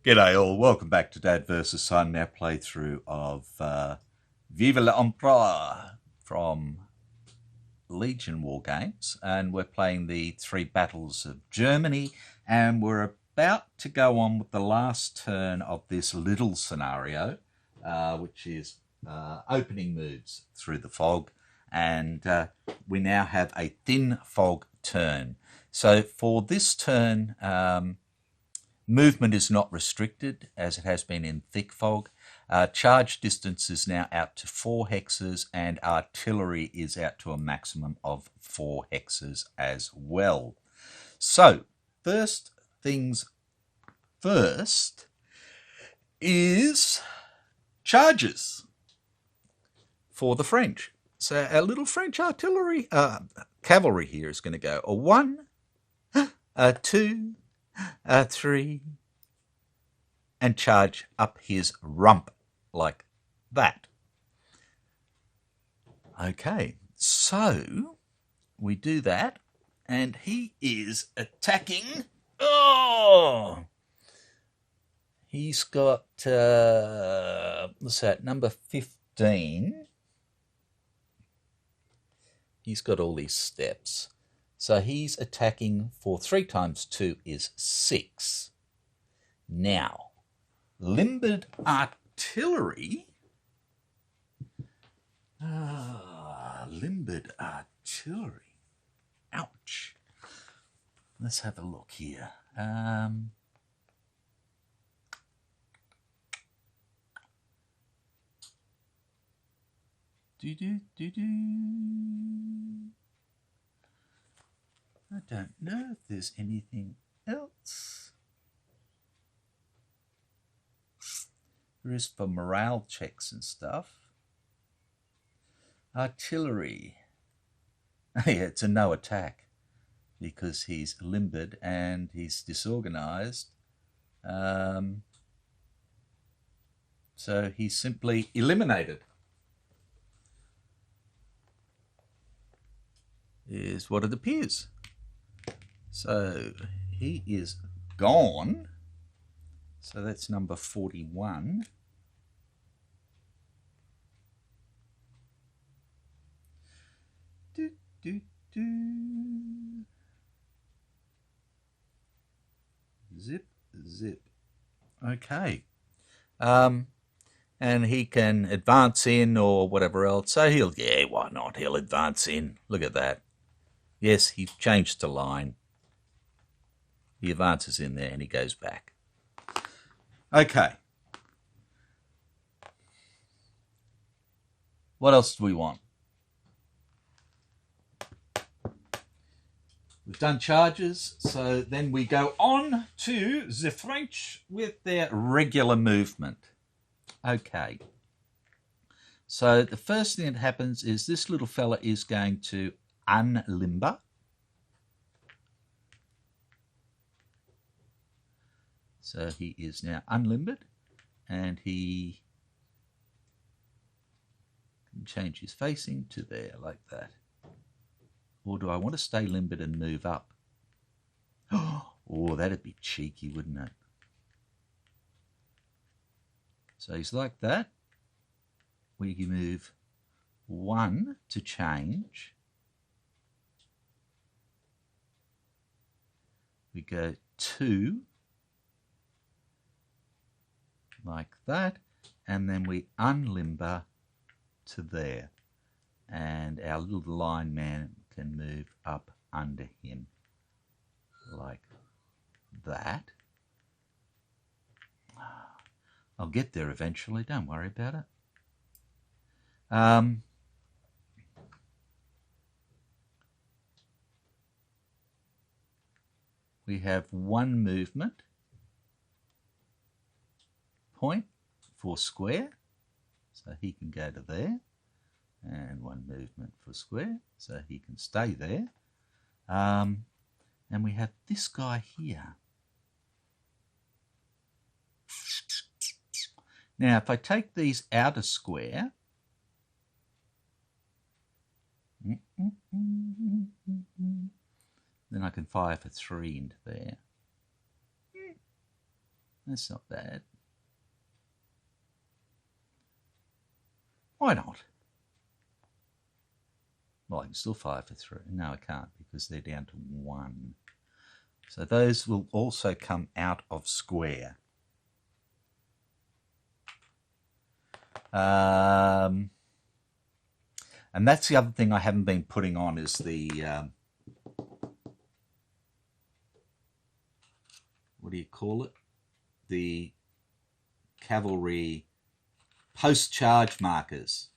G'day all, welcome back to Dad vs Son, our playthrough of Vive l'Empereur from Legion War Games, and we're playing the 3 battles of Germany, and we're about to go on with the last turn of this little scenario, which is opening moves through the fog, and we now have a thin fog turn. So for this turn, movement is not restricted as it has been in thick fog. Charge distance is now out to 4 hexes, and artillery is out to a maximum of 4 hexes as well. So first things first is charges for the French. So our little French artillery, cavalry here is going to go a 1, a 2, a 3, and charge up his rump like that. Okay, so we do that, and he is attacking. Oh, he's got what's that, number 15. He's got all these steps. So he's attacking for 3 times 2 is 6. Now, limbered artillery. Limbered artillery. Ouch. Let's have a look here. I don't know if there's anything else. There is for morale checks and stuff. Artillery. Yeah, it's a no attack because he's limbered and he's disorganized. So he's simply eliminated. Is what it appears. So he is gone. So that's number 41. Zip, zip. Okay. And he can advance in or whatever else. So he'll, yeah, why not? He'll advance in. Look at that. Yes, he changed to line. He advances in there and he goes back. Okay. What else do we want? We've done charges, so then we go on to the French with their regular movement. Okay. So the first thing that happens is this little fella is going to unlimber. So he is now unlimbered, and he can change his facing to there like that. Or do I want to stay limbered and move up? Oh, that'd be cheeky, wouldn't it? So he's like that. We can move 1 to change. We go 2 like that, and then we unlimber to there, and our little line man can move up under him like that. I'll get there eventually, don't worry about it. We have 1 movement point for square, so he can go to there, and 1 movement for square, so he can stay there. And we have this guy here. Now, if I take these out of square, then I can fire for 3 into there. That's not bad. Why not? Well, I can still fire for 3. No, I can't because they're down to 1. So those will also come out of square. And that's the other thing I haven't been putting on is the, what do you call it? The cavalry post-charge markers.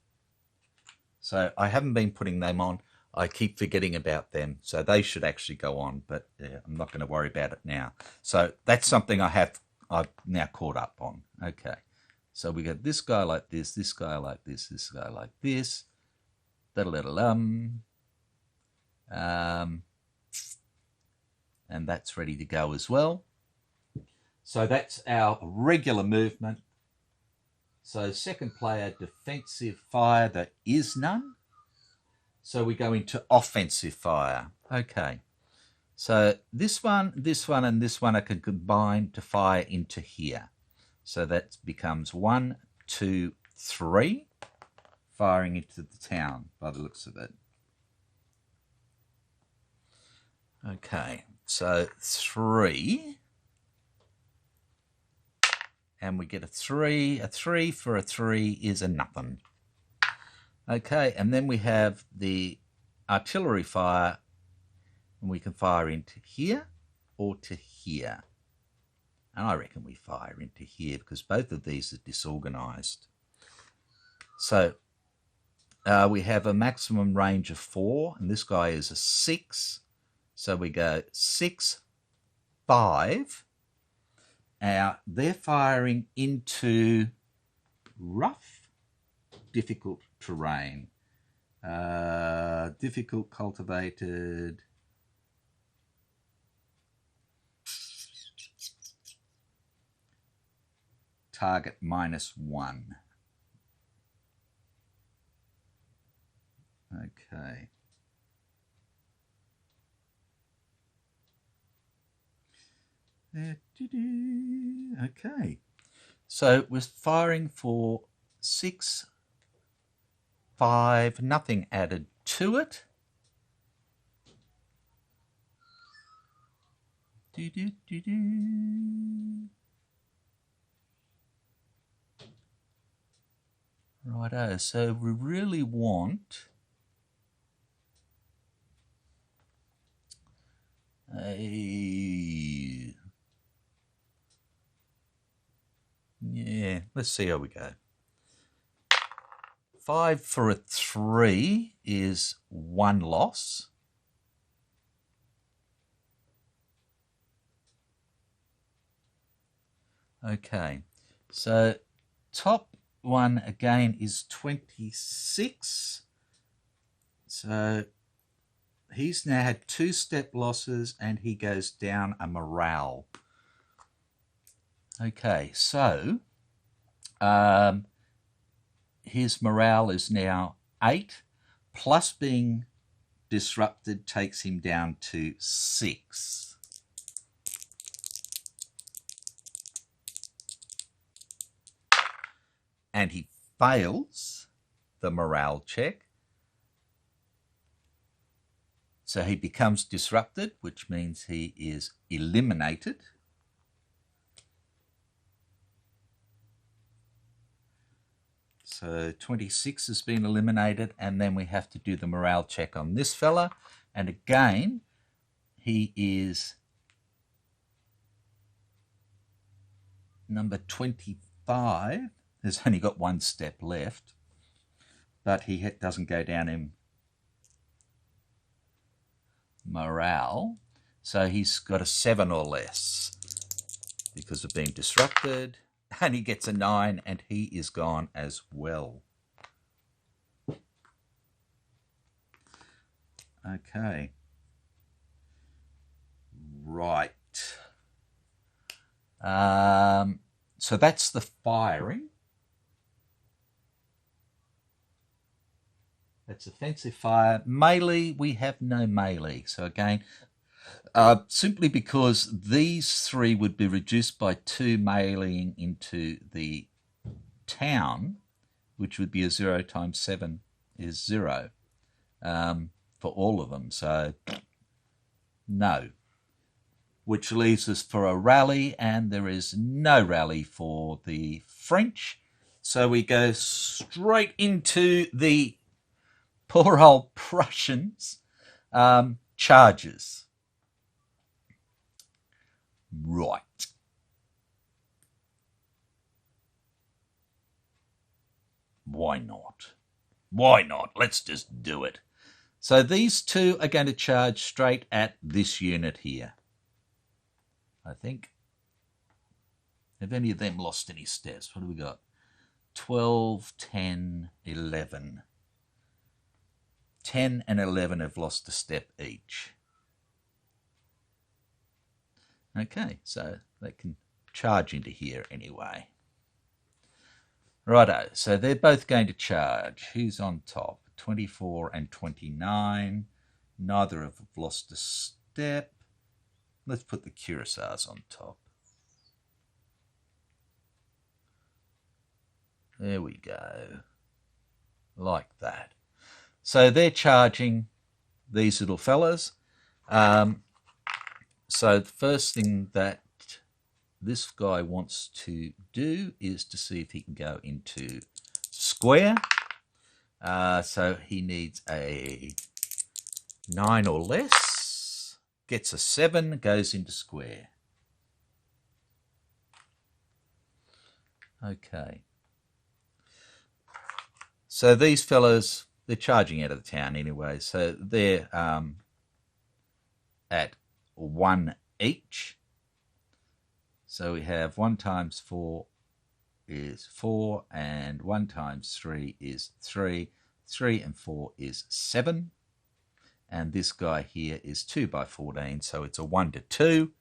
So I haven't been putting them on. I keep forgetting about them. So they should actually go on, but I'm not going to worry about it now. So that's something I've now caught up on. Okay. So we got this guy like this guy like this guy like this. And that's ready to go as well. So that's our regular movement. So second player, defensive fire, there is none. So we go into offensive fire. Okay. So this one, and this one I can combine to fire into here. So that becomes 1, 2, 3, firing into the town by the looks of it. Okay, so 3. And we get a 3. A 3 for a 3 is a nothing. Okay, and then we have the artillery fire, and we can fire into here or to here. And I reckon we fire into here because both of these are disorganized. So we have a maximum range of 4, and this guy is a 6. So we go 6, 5. They're firing into rough, difficult terrain. Difficult, cultivated. Target -1. Okay. Okay. So we're firing for 6, 5, nothing added to it. Righto, so we really want yeah, let's see how we go. 5 for a 3 is 1 loss. Okay, so top one again is 26. So he's now had 2 step losses and he goes down a morale. Okay, so his morale is now 8, plus being disrupted takes him down to 6. And he fails the morale check. So he becomes disrupted, which means he is eliminated. So 26 has been eliminated, and then we have to do the morale check on this fella. And again, he is number 25. There's only got 1 step left, but he doesn't go down in morale. So he's got a 7 or less because of being disrupted. And he gets a 9, and he is gone as well. Okay. Right. So that's the firing. That's offensive fire. Melee, we have no melee. So again, simply because these 3 would be reduced by 2 meleeing into the town, which would be a 0 times 7 is 0 for all of them. So no. Which leaves us for a rally, and there is no rally for the French. So we go straight into the poor old Prussians charges. Right. Why not? Why not? Let's just do it. So these 2 are going to charge straight at this unit here, I think. Have any of them lost any steps? What do we got? 12, 10, 11. 10 and 11 have lost a step each. Okay, so they can charge into here anyway. Righto, so they're both going to charge. Who's on top? 24 and 29. Neither have lost a step. Let's put the cuirassiers on top. There we go. Like that. So they're charging these little fellas. So the first thing that this guy wants to do is to see if he can go into square. So he needs a 9 or less. Gets a 7, goes into square. Okay. So these fellas, they're charging out of the town anyway. So they're at 1 each. So we have 1 times 4 is 4, and 1 times 3 is 3. 3 and 4 is 7. And this guy here is 2 by 14, so it's a 1 to 2.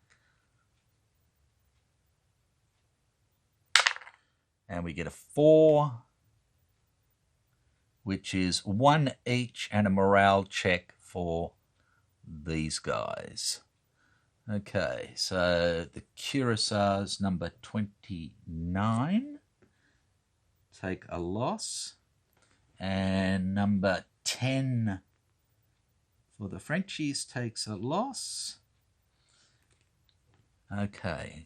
And we get a 4, which is 1 each, and a morale check for these guys. Okay, so the cuirassiers, number 29, take a loss. And number 10 for the Frenchies takes a loss. Okay,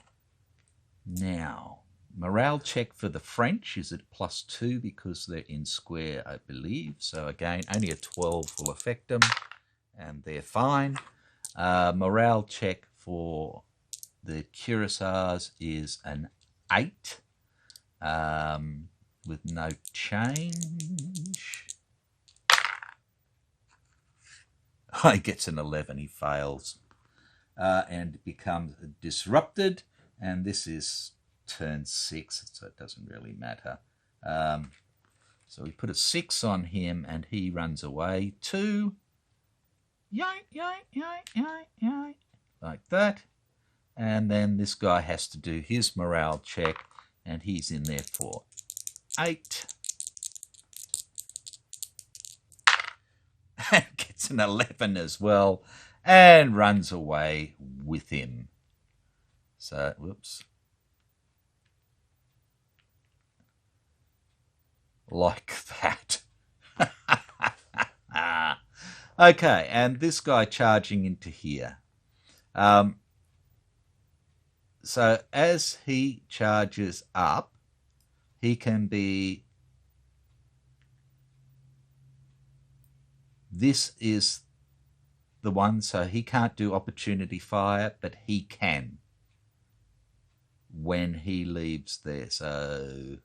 now morale check for the French is at +2 because they're in square, I believe. So again, only a 12 will affect them, and they're fine. Morale check for the cuirassiers is an 8 with no change. He gets an 11, he fails, and becomes disrupted, and this is turn 6, so it doesn't really matter. So we put a 6 on him, and he runs away. 2, yoink, yoink, yoink, yoink, yoink, like that. And then this guy has to do his morale check, and he's in there for 8. And gets an 11 as well, and runs away with him. So, whoops. Like that. Okay, and this guy charging into here. So as he charges up, he can be... This is the one, so he can't do opportunity fire, but he can when he leaves there. So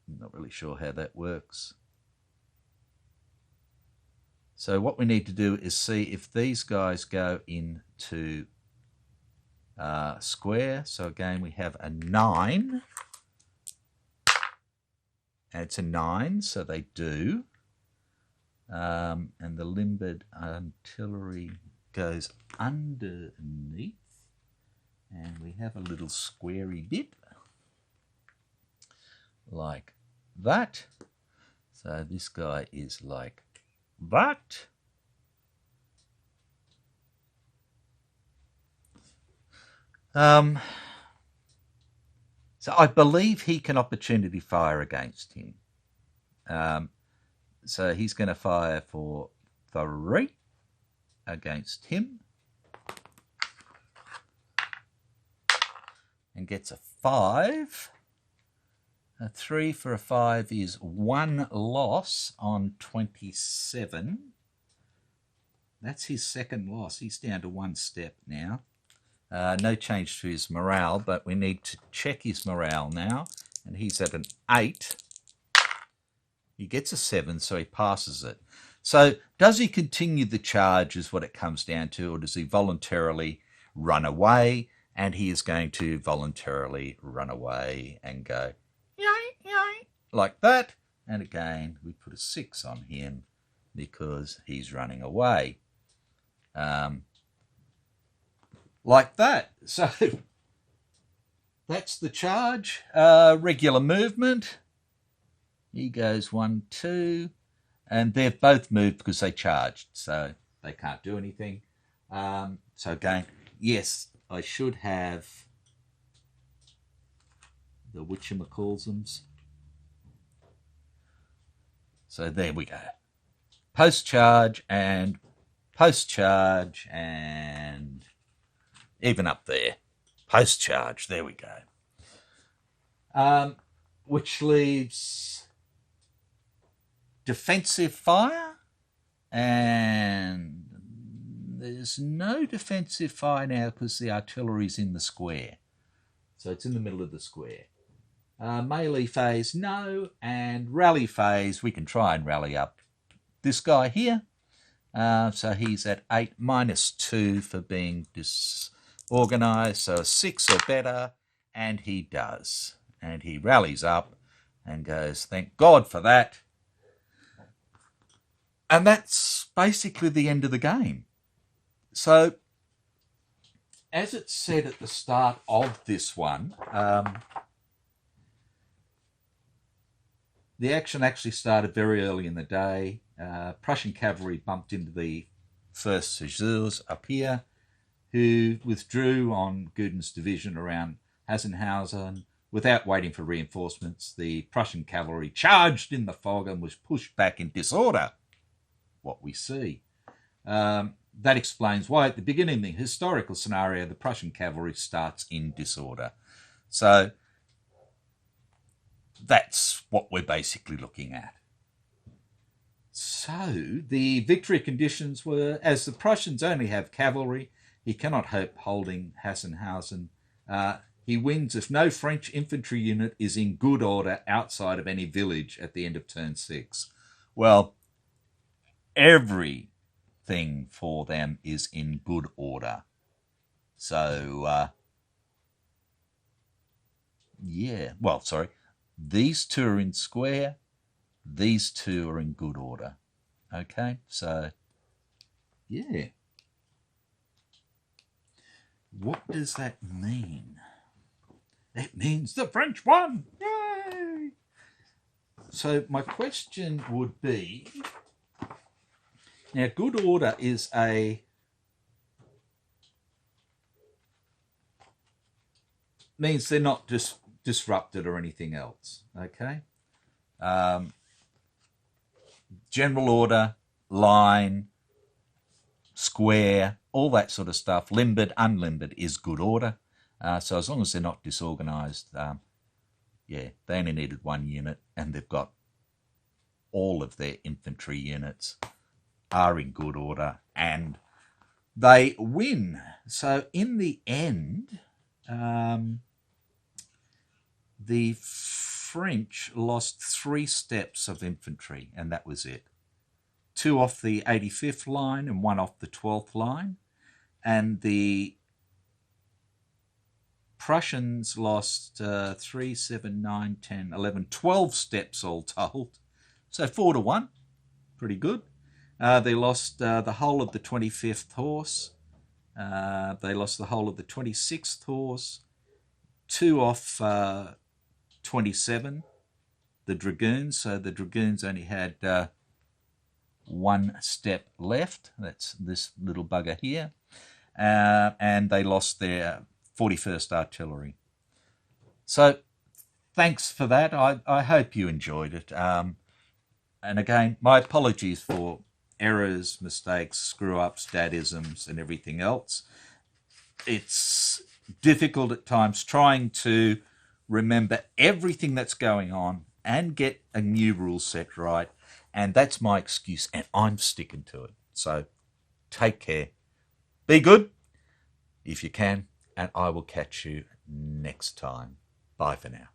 I'm not really sure how that works. So what we need to do is see if these guys go into square. So again, we have a 9. And it's a 9, so they do. And the limbered artillery goes underneath. And we have a little squarey bit like that. So this guy is like that. So I believe he can opportunity fire against him. So he's going to fire for 3 against him. And gets a 5. A 3 for a 5 is 1 loss on 27. That's his second loss. He's down to 1 step now. No change to his morale, but we need to check his morale now. And he's at an 8. He gets a 7, so he passes it. So does he continue the charge is what it comes down to, or does he voluntarily run away? And he is going to voluntarily run away and go, yay, yay, like that. And again, we put a 6 on him because he's running away. Like that. So that's the charge. Regular movement. He goes 1, 2, and they've both moved because they charged, so they can't do anything. So again, yes, I should have the whatchamacallsums. So there we go. Post-charge and post-charge and even up there. Post-charge, there we go. Which leaves defensive fire, and there's no defensive fire now because the artillery's in the square. So it's in the middle of the square. Melee phase, no, and rally phase, we can try and rally up this guy here. So he's at 8 -2 for being disorganized, so a 6 or better, and he does. And he rallies up and goes, thank God for that. And that's basically the end of the game. So, as it said at the start of this one, the action actually started very early in the day. Prussian cavalry bumped into the 1st Chasseurs up here, who withdrew on Gudin's division around Hassenhausen. Without waiting for reinforcements, the Prussian cavalry charged in the fog and was pushed back in disorder. What we see. That explains why at the beginning of the historical scenario, the Prussian cavalry starts in disorder. So that's what we're basically looking at. So the victory conditions were, as the Prussians only have cavalry, he cannot hope holding Hassenhausen. He wins if no French infantry unit is in good order outside of any village at the end of turn 6. Well, everything for them is in good order. So, these 2 are in square, these 2 are in good order. Okay, so, yeah. What does that mean? It means the French won! Yay! So my question would be, now good order is means they're not just disrupted or anything else, okay? General order, line, square, all that sort of stuff, limbered, unlimbered is good order. So as long as they're not disorganized, they only needed 1 unit, and they've got all of their infantry units are in good order, and they win. So in the end, the French lost 3 steps of infantry, and that was it. 2 off the 85th line and 1 off the 12th line. And the Prussians lost 3, 7, 9, 10, 11, 12 steps all told. So 4-1, pretty good. They lost the whole of the 25th horse. They lost the whole of the 26th horse. 2 off 27, the Dragoons. So the Dragoons only had 1 step left. That's this little bugger here. And they lost their 41st Artillery. So thanks for that. I hope you enjoyed it. And again, my apologies for errors, mistakes, screw-ups, dadisms, and everything else. It's difficult at times trying to remember everything that's going on and get a new rule set right. And that's my excuse, and I'm sticking to it. So take care. Be good if you can, and I will catch you next time. Bye for now.